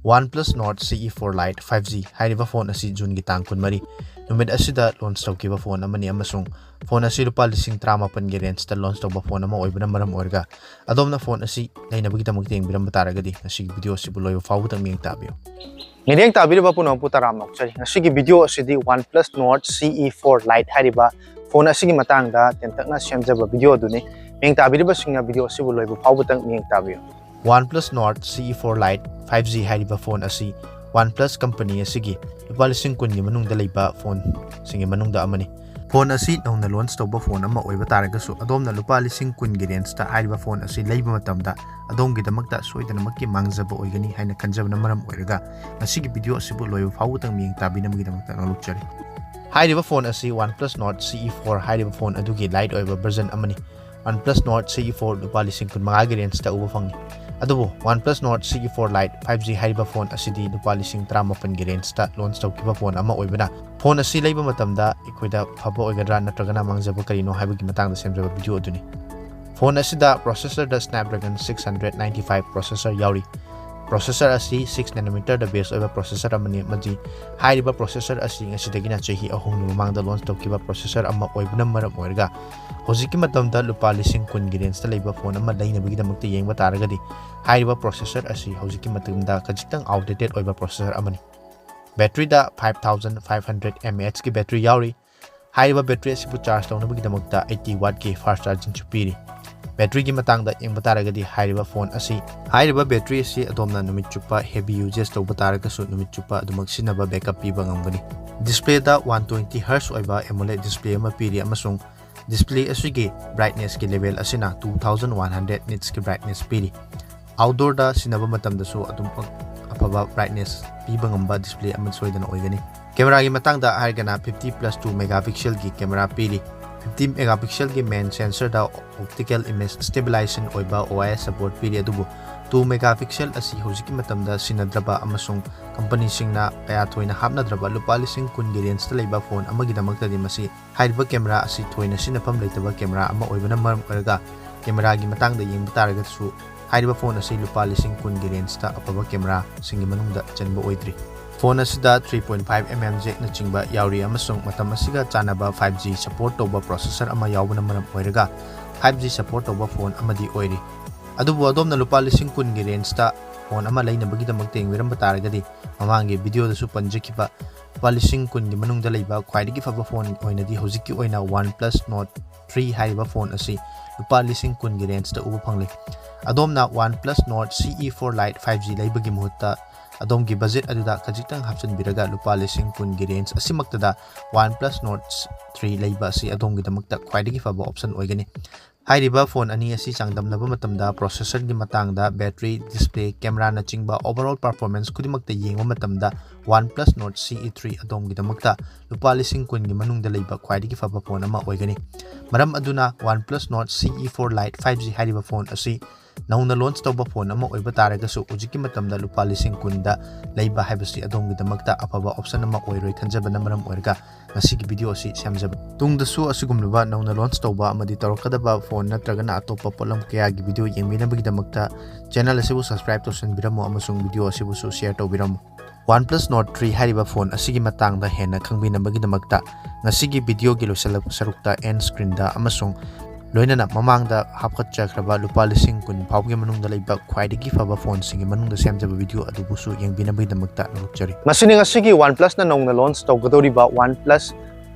OnePlus Nord CE4 Lite 5G hairiba phone asi June gi tang kunmari numit asida launch tawkiba phone amani amasung phone asi rupa 38 gi range ta launch tawba phone ama oibana maram orga adomna phone asi lainabagi tamuk teng biram bataragadi asi video si buloyo fawu tang ming tabiyo Nireng tabiriba puno putaram nokchari asigi video asidi OnePlus Nord CE4 Lite hairiba phone asigi matangda tentakna semjaba video duni ming tabiriba singna video si buloyo fawu tang ming tabiyo OnePlus Nord CE4 Lite 5G hairiba phone asi OnePlus company asigi lupa 10,000 gi manungda leiba phone singi manungda amani phone asi nauna launch tawba phone ama oiba taragasu adomna lupa 10,000 gi range ta hairiba phone asi leiba matamda adom gi damakta soidana makki mangjaba oigani haina kanjabna maram oiraga ngasigi video asibu loyo fawu tang ming tabina magi damakta ngalukchari hairiba phone asi OnePlus Nord CE4 hairiba phone adugi Lite oiba version amani OnePlus Nord CE4 lupa 15,000 gi range ta uba phangni adubo OnePlus Nord CE4 Lite 5G hairiba phone asidi lupa 38 gi range ta launch tawkiba phone ama oibana phone asi leiba matamda ikoida phaba oigadra natragana mangjaba karino haibagi matangda semjaba video aduni phone asida processor da Snapdragon 695 processor yauri processor asi 6nm da base oiba processor amani maji hairiba processor asi ngasidagina chehi ahum mangda launch tawkiba processor ama oibana maram oirga hojiki matamda lupa 10,000 gi range ta leiba phone ama lainabagi damakta yengba taragadi hairiba processor asi hojiki matamda kajitang outdated oiba processor amani battery da 5500 mAh ki battery yauri hairiba battery asibu charge tawnabagi damakta 80 watt ki fast charging chupiri battery gi matangda yengba taragadi hairiba phone asi hairiba battery asi adomna numit chupa heavy uses tawba taragasu numit chupa adumak sinaba backup piba ngambani display da 120Hz oiba AMOLED display ama piri amasung display asigi brightness ki level asina 2100 nits ki brightness piri outdoor da sinaba matamda su adum afaba brightness piba ngamba display ama soidana oigani camera gi matangda hargana 50+2 megapixel gi camera piri 50 megapixel gi main sensor da optical image stabilization oiba OIS support piri adubu 2 megapixel asi hojiki matamda sinadraba amasung company singna kaya thoina hapnadraba lupa 10,000 gi range ta leiba phone amagi damakta di masi hairiba camera asi thoina sinapam leitaba camera ama oibana maram oraga camera gi matangda yengba taraga su hairiba phone asi lupa 10,000 gi range ta apaba camera singi manungda chanba oidri phone asida 3.5mm jack na chingba yauri amasung matam asiga chanaba 5G support toba processor ama yawbana maram oiraga 5G support toba phone amadi oiri adubu adomna lupa 10,000 gi range ta phone ama lainabagi damakta yengwiramba taragadi mamangi video da su panjakiba lupa 10,000 gi manungda leiba khwaidagi faba phone oinadi hojiki oina OnePlus Nord 3 hairiba phone asi lupa 10,000 gi range ta uba phangli adomna OnePlus Nord CE4 Lite 5G leibagi muhutta adom gi budget aduda kajitang hapsan biraga lupa 10,000 gi range asimaktada OnePlus Nord 3 leiba asi adom gi damakta khwaidagi faba option oigani hairiba phone ani asi changdamnaba matamda processor gi matangda battery display camera na chingba overall performance kudimakta yengba matamda OnePlus Nord CE3 adom gi damakta lupa 10,000 gi manungda leiba khwaidagi faba phone ama oigani maram aduna OnePlus Nord CE4 Lite 5G hairiba phone asi nauna launch tawba phone ama oiba taragasu ujiki matamda lupa 10,000 da leiba haibasi adom gi damakta afaba option ama oiroi khanjabana maram oirga ngasigi video asi semjaba tungdasu asigumluba nauna launch tawba amadi tarakadaba phone natragana atopa polam kaya gi video yengminabagi damakta channel asibu subscribe tosan biramo amasung video asibu su share tawbiramo OnePlus Nord 3 hairiba phone asigi matangda hena khangbinabagi damakta ngasigi video gi losalak sarukta end screen da amasung loinana mamangda hapkhat chakraba lupa 10,000 phawgi manungda leiba khwaidagi faba phone singi manungda semjaba video adubusu yengbinabai damakta nalukchari masini ngasigi OnePlus na nongna launch tawgadoriba OnePlus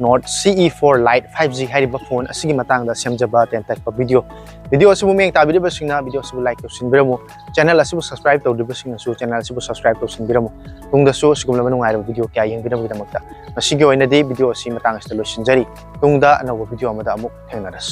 Nord CE4 Lite 5G hairiba phone asigi matangda semjaba tentakpa video asibu meng tabiriba singna video asibu like tawsinbiramo channel asibu subscribe tawdiba singna su channel asibu subscribe tawsinbiramo tungda su sigumla manungai video kya yengbinabai damakta masigi oinadi video asi matang asta losinjari tungda anawa video amada amuk thengnaras